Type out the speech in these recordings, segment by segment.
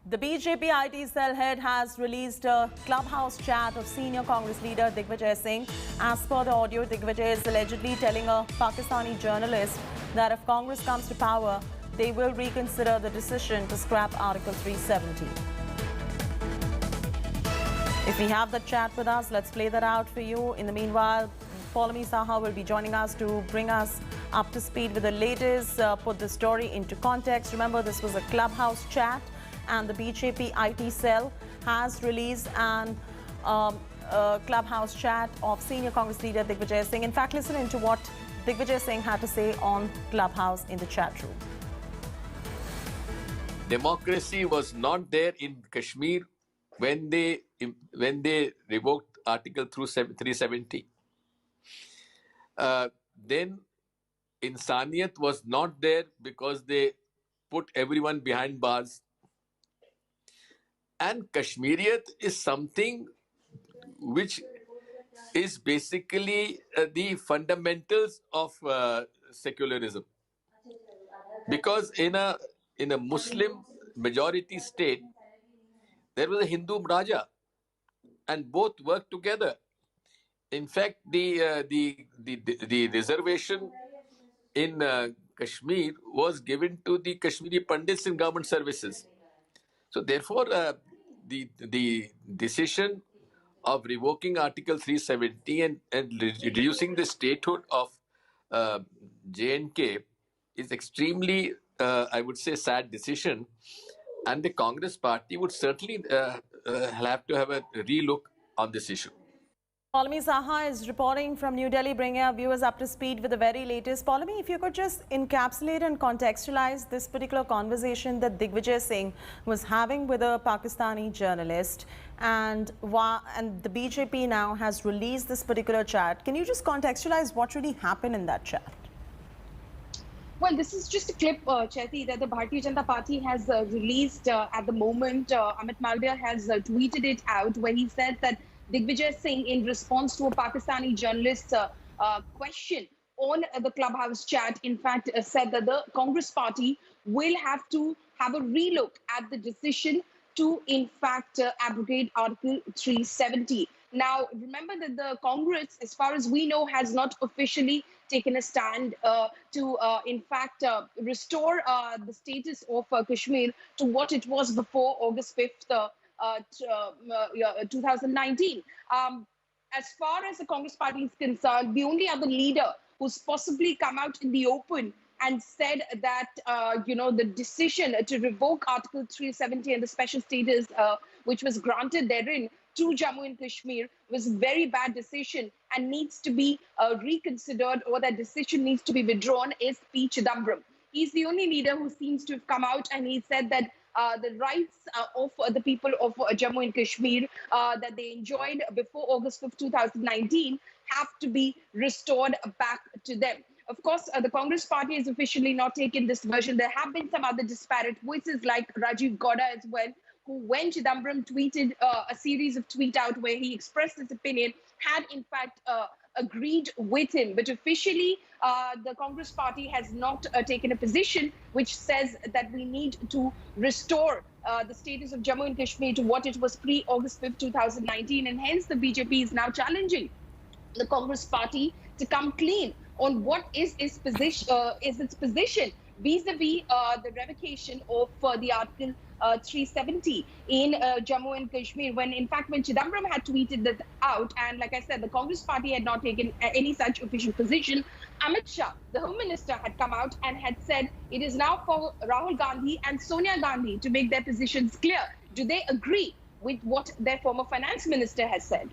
The BJP IT cell head has released a clubhouse chat of senior Congress leader Digvijaya Singh. As per the audio, Digvijaya is allegedly telling a Pakistani journalist that if Congress comes to power, they will reconsider the decision to scrap Article 370. If we have the chat with us, let's play that out for you. In the meanwhile, Paulami Saha will be joining us to bring us up to speed with the latest, put the story into context. Remember, this was a clubhouse chat, and the BJP IT cell has released an clubhouse chat of senior Congress leader Digvijaya Singh. In fact, listen into what Digvijaya Singh had to say on Clubhouse in the chat room. Democracy was not there in Kashmir when they revoked Article 370. Then Insaniyat was not there because they put everyone behind bars. And Kashmiriyat is something which is basically the fundamentals of secularism. Because in a Muslim majority state, there was a Hindu Raja, and both worked together. In fact, the reservation in Kashmir was given to the Kashmiri Pandits in government services. So therefore, the decision of revoking Article 370 and reducing the statehood of J&K is extremely, I would say, sad decision. And the Congress party would certainly have to have a relook on this issue. Paulami Saha is reporting from New Delhi, bringing our viewers up to speed with the very latest. Paulami, if you could just encapsulate and contextualize this particular conversation that Digvijaya Singh was having with a Pakistani journalist, and the BJP now has released this particular chat. Can you just contextualize what really happened in that chat? Well, this is just a clip, Chaiti, that the Bharatiya Janata Party has released at the moment. Amit Malviya has tweeted it out, where he said that Digvijaya Singh, in response to a Pakistani journalist's question on the clubhouse chat, in fact, said that the Congress party will have to have a relook at the decision to, in fact, abrogate Article 370. Now, remember that the Congress, as far as we know, has not officially taken a stand to, in fact, restore the status of Kashmir to what it was before August 5th, 2019. As far as the Congress party is concerned, the only other leader who's possibly come out in the open and said that, the decision to revoke Article 370 and the special status which was granted therein to Jammu and Kashmir was a very bad decision and needs to be reconsidered, or that decision needs to be withdrawn, is P. Chidambaram. He's the only leader who seems to have come out, and he said that the rights of the people of Jammu and Kashmir that they enjoyed before August 5, 2019 have to be restored back to them. Of course, the Congress party has officially not taken this version. There have been some other disparate voices like Rajiv Gowda as well, who, when Chidambaram tweeted a series of tweets out where he expressed his opinion, had in fact agreed with him. But officially, the Congress party has not taken a position which says that we need to restore the status of Jammu and Kashmir to what it was pre-August 5th, 2019. And hence, the BJP is now challenging the Congress party to come clean on what is its position vis-a-vis the revocation of the Article 370 in Jammu and Kashmir, when in fact when Chidambaram had tweeted that out, and like I said, the Congress party had not taken any such official position, Amit Shah, the Home Minister, had come out and had said it is now for Rahul Gandhi and Sonia Gandhi to make their positions clear. Do they agree with what their former Finance Minister has said?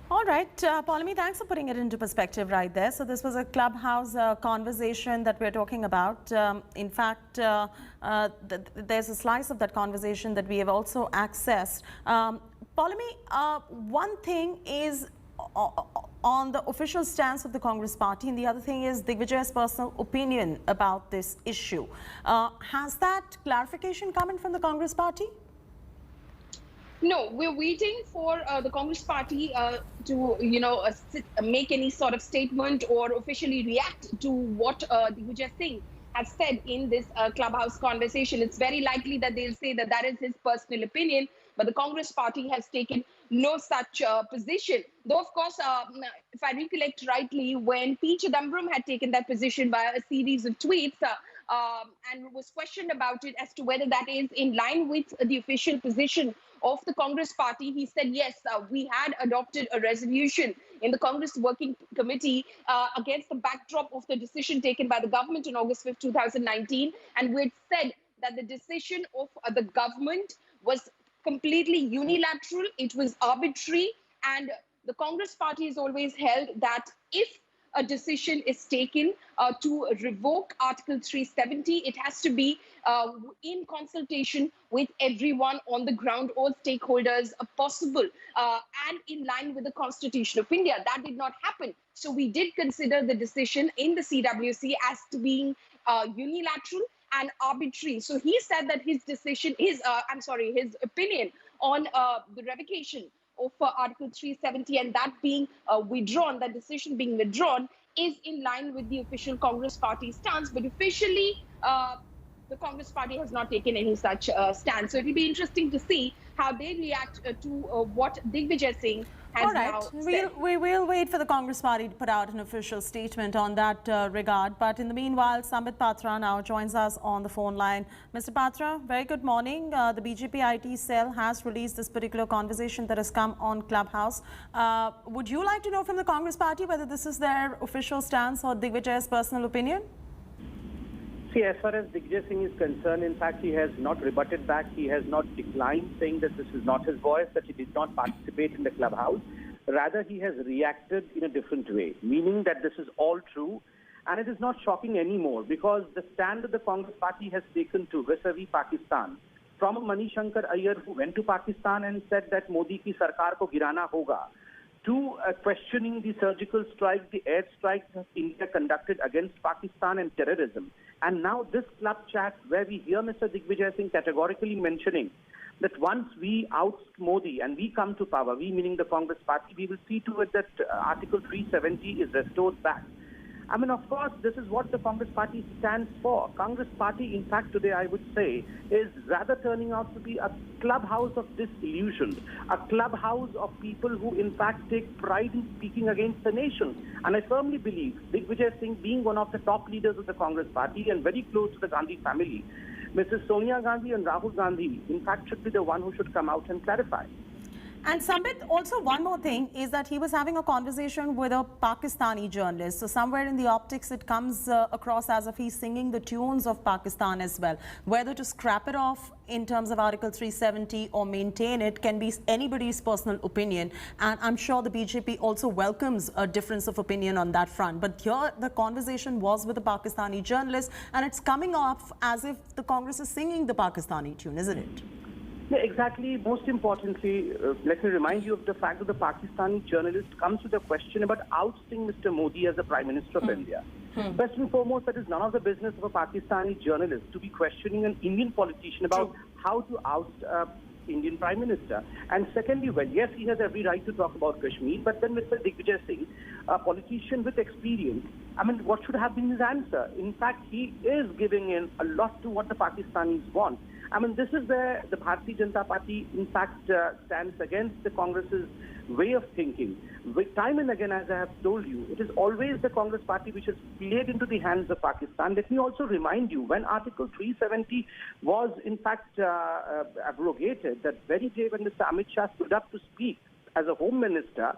All right, Paulami, thanks for putting it into perspective right there. So this was a clubhouse conversation that we're talking about. In fact, there's a slice of that conversation that we have also accessed. Paulami, one thing is on the official stance of the Congress party, and the other thing is Digvijaya's personal opinion about this issue. Has that clarification come in from the Congress party? No, we're waiting for the Congress party to, make any sort of statement or officially react to what Digvijaya Singh has said in this clubhouse conversation. It's very likely that they'll say that that is his personal opinion, but the Congress party has taken no such position. Though, of course, if I recollect rightly, when P. Chidambaram had taken that position via a series of tweets, and was questioned about it as to whether that is in line with the official position of the Congress party, he said, yes, we had adopted a resolution in the Congress Working Committee against the backdrop of the decision taken by the government on August 5th, 2019. And we had said that the decision of the government was completely unilateral, it was arbitrary, and the Congress party has always held that if a decision is taken to revoke Article 370, it has to be in consultation with everyone on the ground, all stakeholders possible, and in line with the Constitution of India. That did not happen. So we did consider the decision in the CWC as to being unilateral and arbitrary. So he said that his decision, his opinion on the revocation of Article 370 and that being withdrawn, that decision being withdrawn, is in line with the official Congress party stance. But officially, the Congress party has not taken any such stance. So it will be interesting to see how they react to what Digvijaya Singh has All right, now said. we will wait for the Congress party to put out an official statement on that regard. But in the meanwhile, Sambit Patra now joins us on the phone line. Mr. Patra, very good morning. The BJP IT cell has released this particular conversation that has come on Clubhouse. Would you like to know from the Congress party whether this is their official stance or Digvijaya's personal opinion? See, as far as Digvijaya Singh is concerned, in fact, he has not rebutted back. He has not declined, saying that this is not his voice, that he did not participate in the clubhouse. Rather, he has reacted in a different way, meaning that this is all true. And it is not shocking anymore because the stand that the Congress party has taken to vis-a-vis Pakistan, from Mani Shankar Iyer, who went to Pakistan and said that Modi ki sarkar ko girana hoga, to questioning the surgical strikes, the air strikes that India conducted against Pakistan and terrorism. And now this club chat where we hear Mr. Digvijaya Singh categorically mentioning that once we oust Modi and we come to power, we meaning the Congress party, we will see to it that Article 370 is restored back. I mean, of course, this is what the Congress party stands for. Congress party, in fact, today I would say, is rather turning out to be a clubhouse of disillusioned, a clubhouse of people who, in fact, take pride in speaking against the nation. And I firmly believe Digvijaya Singh, being one of the top leaders of the Congress party and very close to the Gandhi family, Mrs. Sonia Gandhi and Rahul Gandhi, in fact, should be the one who should come out and clarify. And Sambit, also one more thing is that he was having a conversation with a Pakistani journalist. So somewhere in the optics, it comes across as if he's singing the tunes of Pakistan as well. Whether to scrap it off in terms of Article 370 or maintain it can be anybody's personal opinion. And I'm sure the BJP also welcomes a difference of opinion on that front. But here, the conversation was with a Pakistani journalist, and it's coming off as if the Congress is singing the Pakistani tune, isn't it? Yeah, exactly. Most importantly, let me remind you of the fact that the Pakistani journalist comes with a question about ousting Mr. Modi as the Prime Minister of India. First and foremost, that is none of the business of a Pakistani journalist to be questioning an Indian politician about how to oust Indian Prime Minister. And secondly, well, yes, he has every right to talk about Kashmir, but then Mr. Digvijaya Singh, a politician with experience, I mean, what should have been his answer? In fact, he is giving in a lot to what the Pakistanis want. I mean, this is where the Bharatiya Janata Party, in fact, stands against the Congress's way of thinking. With time and again, as I have told you, it is always the Congress party which has played into the hands of Pakistan. Let me also remind you, when Article 370 was, in fact, abrogated, that very day when Mr. Amit Shah stood up to speak as a Home Minister,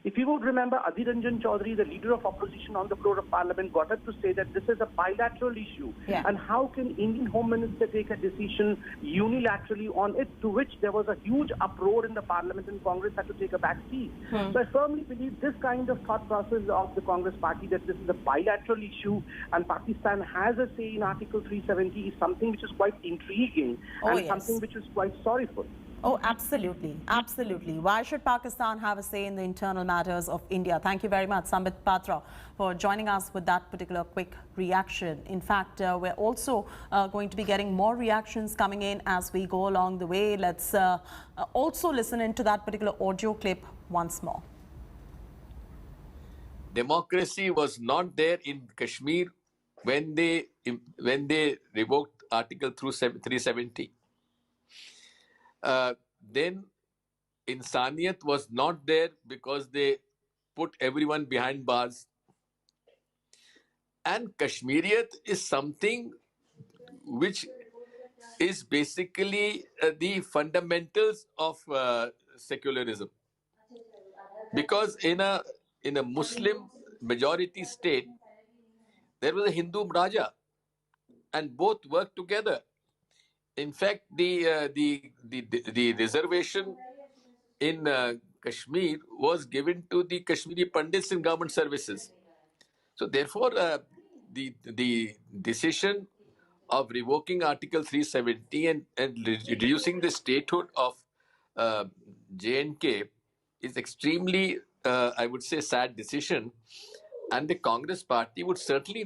if you would remember, Adhir Ranjan Chaudhary, the leader of opposition on the floor of Parliament, got up to say that this is a bilateral issue. Yeah. And how can Indian Home Minister take a decision unilaterally on it, to which there was a huge uproar in the Parliament and Congress had to take a back seat. So I firmly believe this kind of thought process of the Congress party, that this is a bilateral issue and Pakistan has a say in Article 370, is something which is quite intriguing and something which is quite sorrowful. Oh, absolutely. Absolutely. Why should Pakistan have a say in the internal matters of India? Thank you very much, Sambit Patra, for joining us with that particular quick reaction. In fact, we're also going to be getting more reactions coming in as we go along the way. Let's also listen into that particular audio clip once more. Democracy was not there in Kashmir when they revoked Article 370. Then Insaniyat was not there because they put everyone behind bars. And Kashmiriyat is something which is basically the fundamentals of secularism. Because in a Muslim majority state, there was a Hindu Raja, and both worked together. In fact, the reservation in Kashmir was given to the Kashmiri Pandits in government services. So therefore, the decision of revoking Article 370 and reducing the statehood of uh, J&K is extremely, I would say, sad decision. And the Congress party would certainly